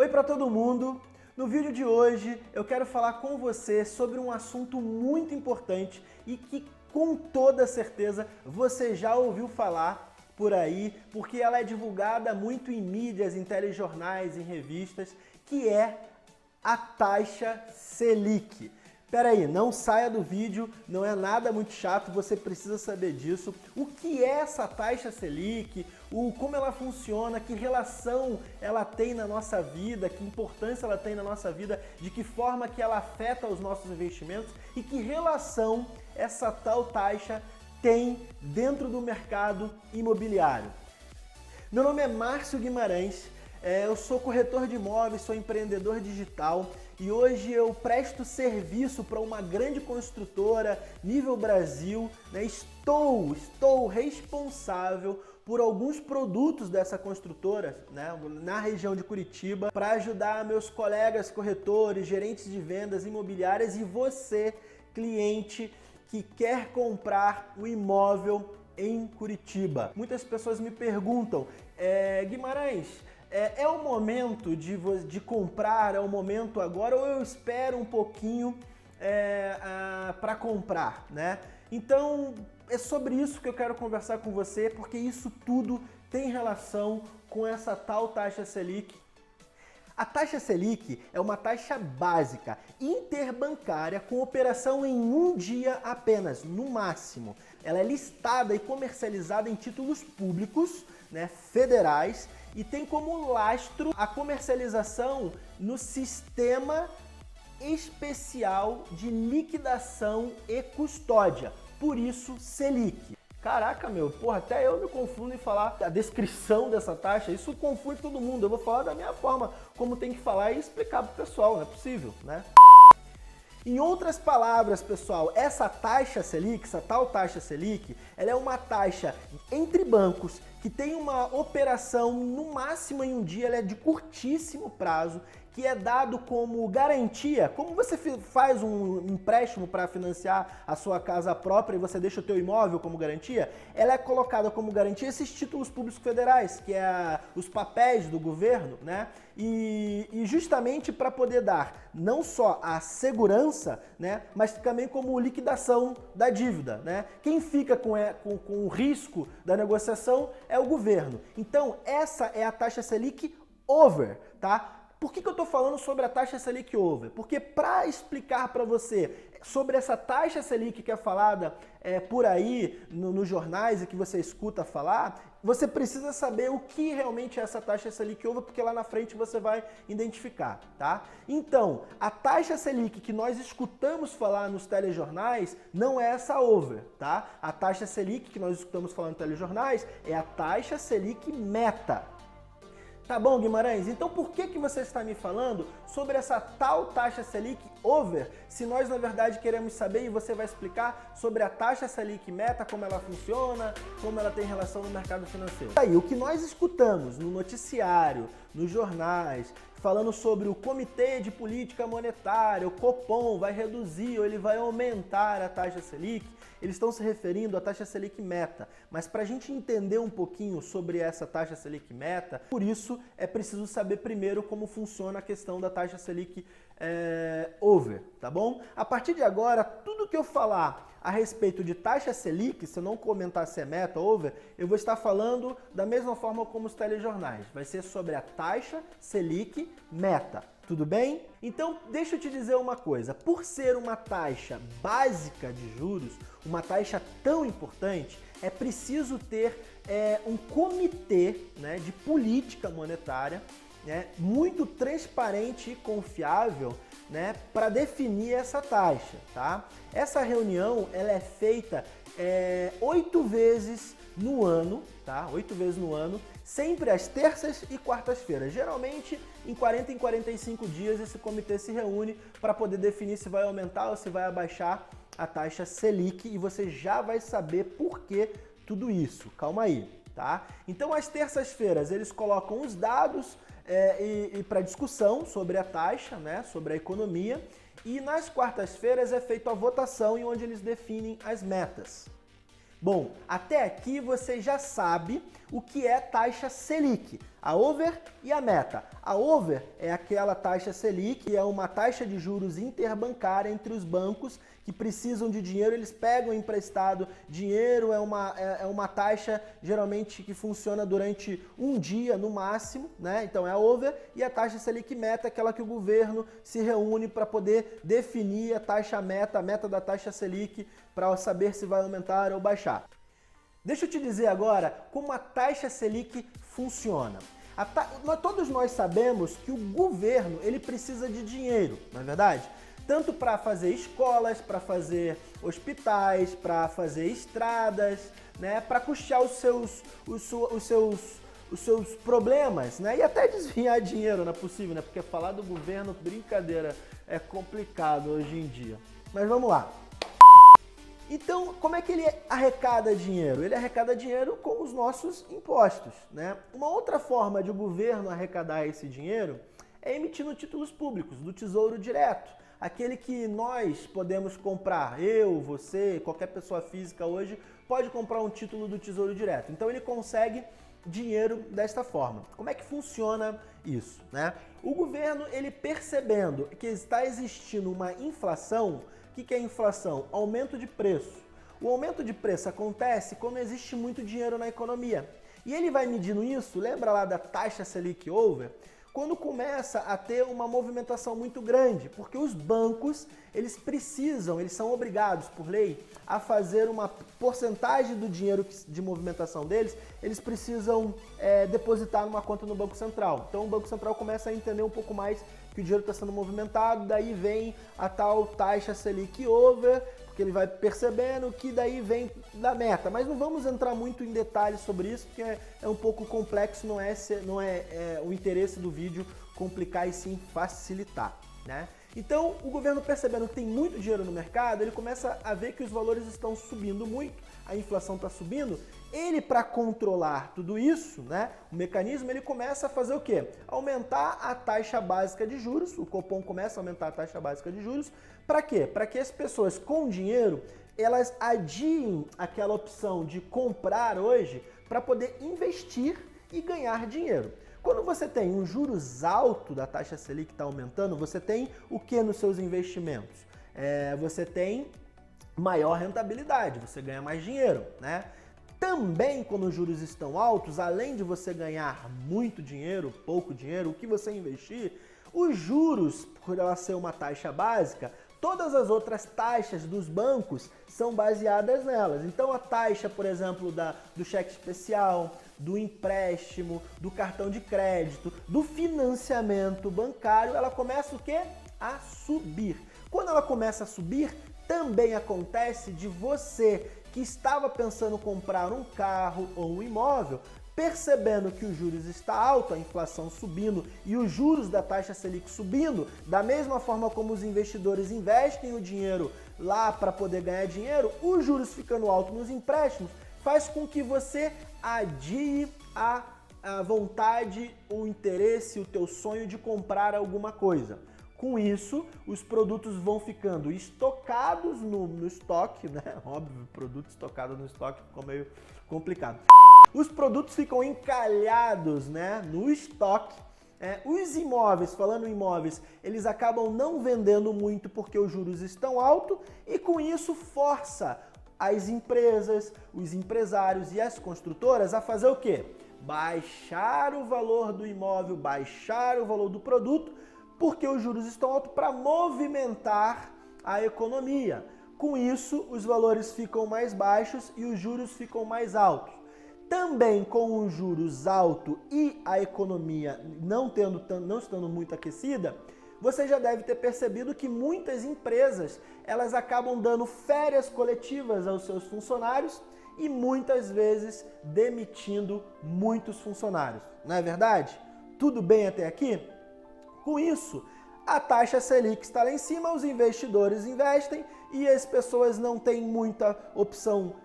Oi para todo mundo! No vídeo de hoje eu quero falar com você sobre um assunto muito importante e que com toda certeza você já ouviu falar por aí, porque ela é divulgada muito em mídias, em telejornais, em revistas, que é a taxa Selic. Pera aí, não saia do vídeo, não é nada muito chato, você precisa saber disso. O que é essa taxa Selic, como ela funciona, que relação ela tem na nossa vida, que importância ela tem na nossa vida, de que forma que ela afeta os nossos investimentos e que relação essa tal taxa tem dentro do mercado imobiliário. Meu nome é Márcio Guimarães, eu sou corretor de imóveis, sou empreendedor digital e hoje eu presto serviço para uma grande construtora nível Brasil, né? Estou responsável por alguns produtos dessa construtora, né, na região de Curitiba, para ajudar meus colegas corretores, gerentes de vendas imobiliárias e você, cliente, que quer comprar um imóvel em Curitiba. Muitas pessoas me perguntam, Guimarães, é o momento de comprar, é o momento agora ou eu espero um pouquinho para comprar, né? Então é sobre isso que eu quero conversar com você, porque isso tudo tem relação com essa tal taxa Selic. A taxa Selic é uma taxa básica, interbancária, com operação em um dia apenas, no máximo. Ela é listada e comercializada em títulos públicos, né, federais, e tem como lastro a comercialização no Sistema Especial de Liquidação e Custódia, por isso Selic. Caraca, meu, porra, até eu me confundo em falar a descrição dessa taxa, isso confunde todo mundo. Eu vou falar da minha forma, como tem que falar e explicar pro pessoal, não é possível, né? Em outras palavras, pessoal, essa taxa Selic, essa tal taxa Selic, ela é uma taxa entre bancos que tem uma operação no máximo em um dia, ela é de curtíssimo prazo, que é dado como garantia. Como você faz um empréstimo para financiar a sua casa própria e você deixa o teu imóvel como garantia, ela é colocada como garantia esses títulos públicos federais, que é os papéis do governo, né? E justamente para poder dar não só a segurança, né, mas também como liquidação da dívida, né? Quem fica com o risco da negociação é o governo. Então, essa é a taxa Selic over, tá? Por que eu estou falando sobre a taxa Selic over? Porque para explicar para você sobre essa taxa Selic que é falada por aí nos jornais e que você escuta falar, você precisa saber o que realmente é essa taxa Selic over, porque lá na frente você vai identificar, tá? Então, a taxa Selic que nós escutamos falar nos telejornais não é essa over, tá? A taxa Selic que nós escutamos falar nos telejornais é a taxa Selic meta. Tá bom, Guimarães? Então por que você está me falando sobre essa tal taxa Selic over, se nós na verdade queremos saber e você vai explicar sobre a taxa Selic meta, como ela funciona, como ela tem relação no mercado financeiro? Aí, o que nós escutamos no noticiário, nos jornais, falando sobre o Comitê de Política Monetária, o Copom vai reduzir ou ele vai aumentar a taxa Selic, eles estão se referindo à taxa Selic meta. Mas para a gente entender um pouquinho sobre essa taxa Selic meta, por isso é preciso saber primeiro como funciona a questão da taxa Selic over, tá bom? A partir de agora, tudo que eu falar a respeito de taxa Selic, se eu não comentar se é meta ou over, eu vou estar falando da mesma forma como os telejornais. Vai ser sobre a taxa Selic meta. Tudo bem? Então, deixa eu te dizer uma coisa. Por ser uma taxa básica de juros, uma taxa tão importante, é preciso ter um comitê, né, de política monetária, né, muito transparente e confiável, né, para definir essa taxa, tá? Essa reunião ela é feita 8 vezes no ano, tá? 8 vezes no ano, sempre às terças e quartas-feiras. Geralmente, em 40 em 45 dias, esse comitê se reúne para poder definir se vai aumentar ou se vai abaixar a taxa Selic e você já vai saber por que tudo isso. Calma aí, tá? Então, às terças-feiras, eles colocam os dados para discussão sobre a taxa, né, sobre a economia, e nas quartas-feiras é feita a votação em onde eles definem as metas. Bom, até aqui você já sabe o que é taxa Selic. A over e a meta. A over é aquela taxa Selic, que é uma taxa de juros interbancária entre os bancos que precisam de dinheiro, eles pegam emprestado dinheiro, é uma taxa geralmente que funciona durante um dia no máximo, né? Então é a over, e a taxa Selic meta, aquela que o governo se reúne para poder definir a taxa meta, a meta da taxa Selic, para saber se vai aumentar ou baixar. Deixa eu te dizer agora como a taxa Selic funciona. Todos nós sabemos que o governo ele precisa de dinheiro, não é verdade? Tanto para fazer escolas, para fazer hospitais, para fazer estradas, né? Para custear os seus problemas, né? E até desviar dinheiro, não é possível, né? Porque falar do governo, brincadeira, é complicado hoje em dia. Mas vamos lá. Então, como é que ele arrecada dinheiro? Ele arrecada dinheiro com os nossos impostos, né? Uma outra forma de o governo arrecadar esse dinheiro é emitindo títulos públicos do Tesouro Direto. Aquele que nós podemos comprar, eu, você, qualquer pessoa física hoje pode comprar um título do Tesouro Direto. Então ele consegue dinheiro desta forma. Como é que funciona isso, né? O governo, ele percebendo que está existindo uma inflação. O que é inflação? Aumento de preço. O aumento de preço acontece quando existe muito dinheiro na economia. E ele vai medindo isso, lembra lá da taxa Selic over? Quando começa a ter uma movimentação muito grande, porque os bancos, eles são obrigados por lei a fazer uma porcentagem do dinheiro de movimentação deles, eles precisam depositar numa conta no Banco Central. Então o Banco Central começa a entender um pouco mais que o dinheiro está sendo movimentado, daí vem a tal taxa Selic over, porque ele vai percebendo que daí vem da meta. Mas não vamos entrar muito em detalhes sobre isso, porque é um pouco complexo, não é o interesse do vídeo complicar e sim facilitar, né? Então, o governo percebendo que tem muito dinheiro no mercado, ele começa a ver que os valores estão subindo muito, a inflação está subindo. Ele, para controlar tudo isso, né, o mecanismo, ele começa a fazer o quê? Aumentar a taxa básica de juros, o Copom começa a aumentar a taxa básica de juros, para quê? Para que as pessoas com dinheiro, elas adiem aquela opção de comprar hoje para poder investir e ganhar dinheiro. Quando você tem um juros alto da taxa Selic que está aumentando, você tem o que nos seus investimentos? Você tem maior rentabilidade, você ganha mais dinheiro, né? Também, quando os juros estão altos, além de você ganhar muito dinheiro, pouco dinheiro, o que você investir, os juros, por ela ser uma taxa básica, todas as outras taxas dos bancos são baseadas nelas. Então a taxa, por exemplo, do cheque especial, do empréstimo, do cartão de crédito, do financiamento bancário, ela começa o quê? A subir. Quando ela começa a subir, também acontece de você que estava pensando em comprar um carro ou um imóvel, percebendo que os juros está alto, a inflação subindo e os juros da taxa Selic subindo, da mesma forma como os investidores investem o dinheiro lá para poder ganhar dinheiro, os juros ficando altos nos empréstimos faz com que você adie a vontade, o interesse, o teu sonho de comprar alguma coisa. Com isso, os produtos vão ficando estocados no estoque, né? Óbvio, produto estocado no estoque ficou meio complicado. Os produtos ficam encalhados, né, no estoque. Os imóveis, falando em imóveis, eles acabam não vendendo muito porque os juros estão altos e com isso força as empresas, os empresários e as construtoras a fazer o quê? Baixar o valor do imóvel, baixar o valor do produto, porque os juros estão altos para movimentar a economia. Com isso, os valores ficam mais baixos e os juros ficam mais altos. Também com os juros altos e a economia não estando muito aquecida, você já deve ter percebido que muitas empresas elas acabam dando férias coletivas aos seus funcionários e muitas vezes demitindo muitos funcionários. Não é verdade? Tudo bem até aqui? Com isso, a taxa Selic está lá em cima, os investidores investem e as pessoas não têm muita opção,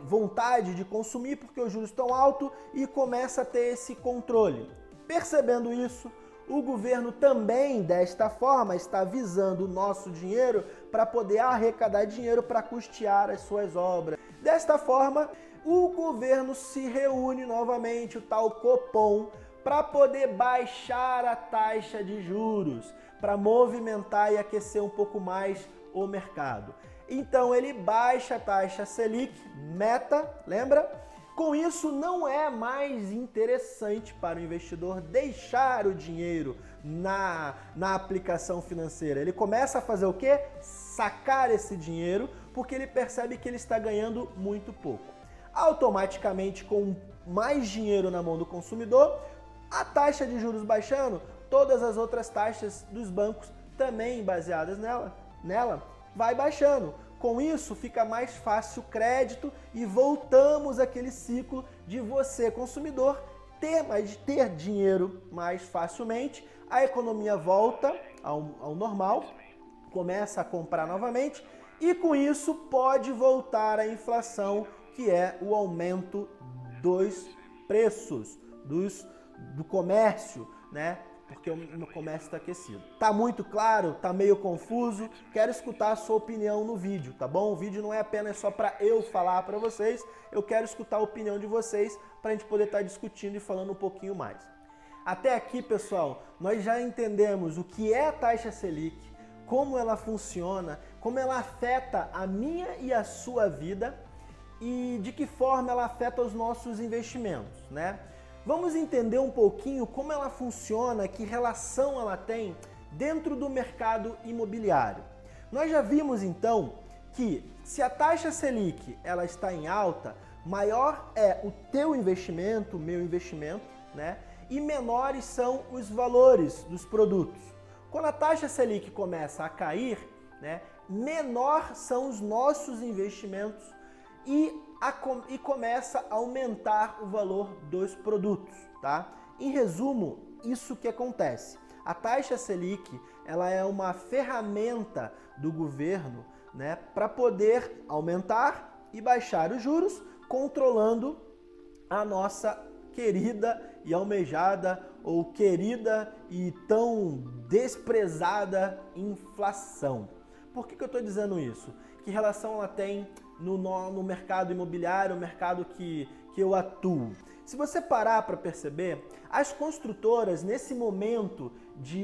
vontade de consumir porque os juros estão altos e começa a ter esse controle. Percebendo isso, O governo também, desta forma, está visando o nosso dinheiro para poder arrecadar dinheiro para custear as suas obras. Desta forma, o governo se reúne novamente, o tal Copom, para poder baixar a taxa de juros, para movimentar e aquecer um pouco mais o mercado. Então ele baixa a taxa Selic, meta, lembra? Com isso não é mais interessante para o investidor deixar o dinheiro na aplicação financeira. Ele começa a fazer o quê? Sacar esse dinheiro, porque ele percebe que ele está ganhando muito pouco. Automaticamente, com mais dinheiro na mão do consumidor, a taxa de juros baixando, todas as outras taxas dos bancos também baseadas nela vai baixando. Com isso, fica mais fácil o crédito e voltamos àquele ciclo de você, consumidor, ter dinheiro mais facilmente, a economia volta ao normal, começa a comprar novamente e com isso pode voltar a inflação, que é o aumento dos preços, do comércio, né? Porque o comércio está aquecido. Tá muito claro? Tá meio confuso? Quero escutar a sua opinião no vídeo, tá bom? O vídeo não é apenas só para eu falar para vocês, eu quero escutar a opinião de vocês para a gente poder estar discutindo e falando um pouquinho mais. Até aqui, pessoal, nós já entendemos o que é a taxa Selic, como ela funciona, como ela afeta a minha e a sua vida e de que forma ela afeta os nossos investimentos, né? Vamos entender um pouquinho como ela funciona, que relação ela tem dentro do mercado imobiliário. Nós já vimos então que se a taxa Selic ela está em alta, maior é o teu investimento, o meu investimento, né? E menores são os valores dos produtos. Quando a taxa Selic começa a cair, né, menor são os nossos investimentos e começa a aumentar o valor dos produtos, tá? Em resumo, isso que acontece. A taxa Selic, ela é uma ferramenta do governo, né, para poder aumentar e baixar os juros, controlando a nossa querida e almejada ou querida e tão desprezada inflação. Por que eu estou dizendo isso? Que relação ela tem no mercado imobiliário, o mercado que eu atuo? Se você parar para perceber, as construtoras, nesse momento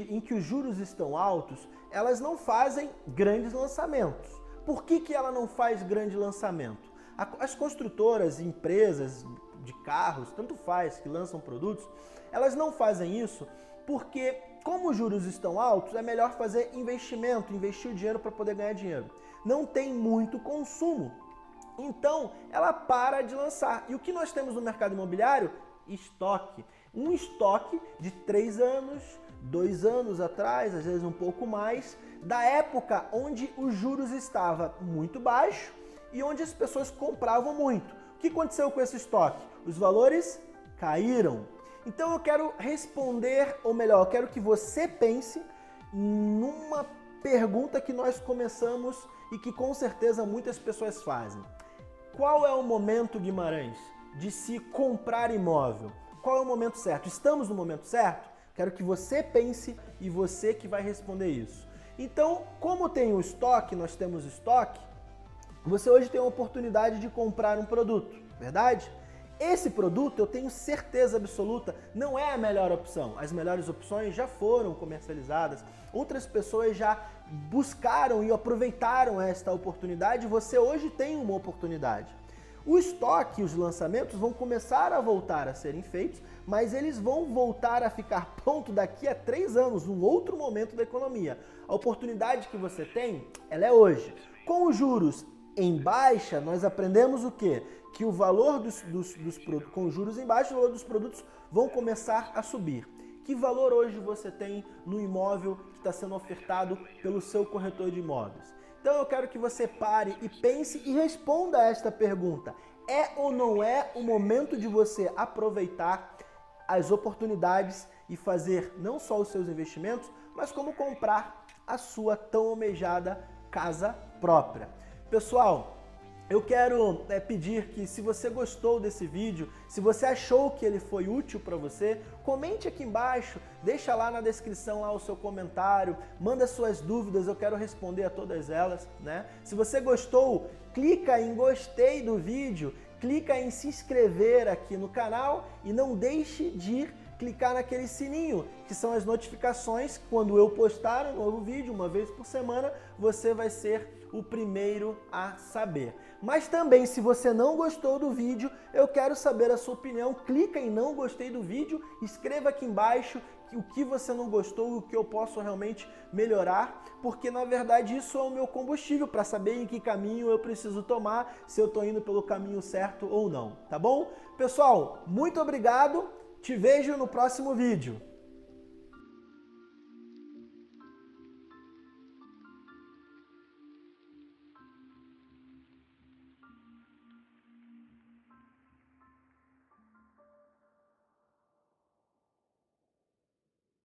em que os juros estão altos, elas não fazem grandes lançamentos. Por que ela não faz grande lançamento? As construtoras, empresas de carros, tanto faz, que lançam produtos, elas não fazem isso porque, como os juros estão altos, é melhor fazer investimento, investir o dinheiro para poder ganhar dinheiro. Não tem muito consumo. Então, ela para de lançar. E o que nós temos no mercado imobiliário? Estoque. Um estoque de 3 anos, 2 anos atrás, às vezes um pouco mais, da época onde os juros estavam muito baixos e onde as pessoas compravam muito. O que aconteceu com esse estoque? Os valores caíram. Então eu quero responder, ou melhor, eu quero que você pense numa pergunta que nós começamos e que com certeza muitas pessoas fazem. Qual é o momento, Guimarães, de se comprar imóvel? Qual é o momento certo? Estamos no momento certo? Quero que você pense e você que vai responder isso. Então, como tem o estoque, nós temos estoque, você hoje tem a oportunidade de comprar um produto, verdade? Esse produto, eu tenho certeza absoluta, não é a melhor opção. As melhores opções já foram comercializadas, outras pessoas já buscaram e aproveitaram esta oportunidade, você hoje tem uma oportunidade. O estoque e os lançamentos vão começar a voltar a serem feitos, mas eles vão voltar a ficar pronto daqui a 3 anos, num outro momento da economia. A oportunidade que você tem, ela é hoje. Com os juros em baixa, nós aprendemos o quê? Que o valor dos produtos, com juros em baixa, o valor dos produtos vão começar a subir. Que valor hoje você tem no imóvel que está sendo ofertado pelo seu corretor de imóveis? Então eu quero que você pare e pense e responda a esta pergunta. É ou não é o momento de você aproveitar as oportunidades e fazer não só os seus investimentos, mas como comprar a sua tão almejada casa própria? Pessoal, eu quero pedir que, se você gostou desse vídeo, se você achou que ele foi útil para você, comente aqui embaixo, deixa lá na descrição lá o seu comentário, manda suas dúvidas, eu quero responder a todas elas, né? Se você gostou, clica em gostei do vídeo, clica em se inscrever aqui no canal e não deixe de clicar naquele sininho, que são as notificações. Quando eu postar um novo vídeo, uma vez por semana, você vai ser o primeiro a saber. Mas também, se você não gostou do vídeo, eu quero saber a sua opinião. Clica em não gostei do vídeo, escreva aqui embaixo o que você não gostou, o que eu posso realmente melhorar, porque na verdade isso é o meu combustível para saber em que caminho eu preciso tomar, se eu estou indo pelo caminho certo ou não, tá bom? Pessoal, muito obrigado, te vejo no próximo vídeo.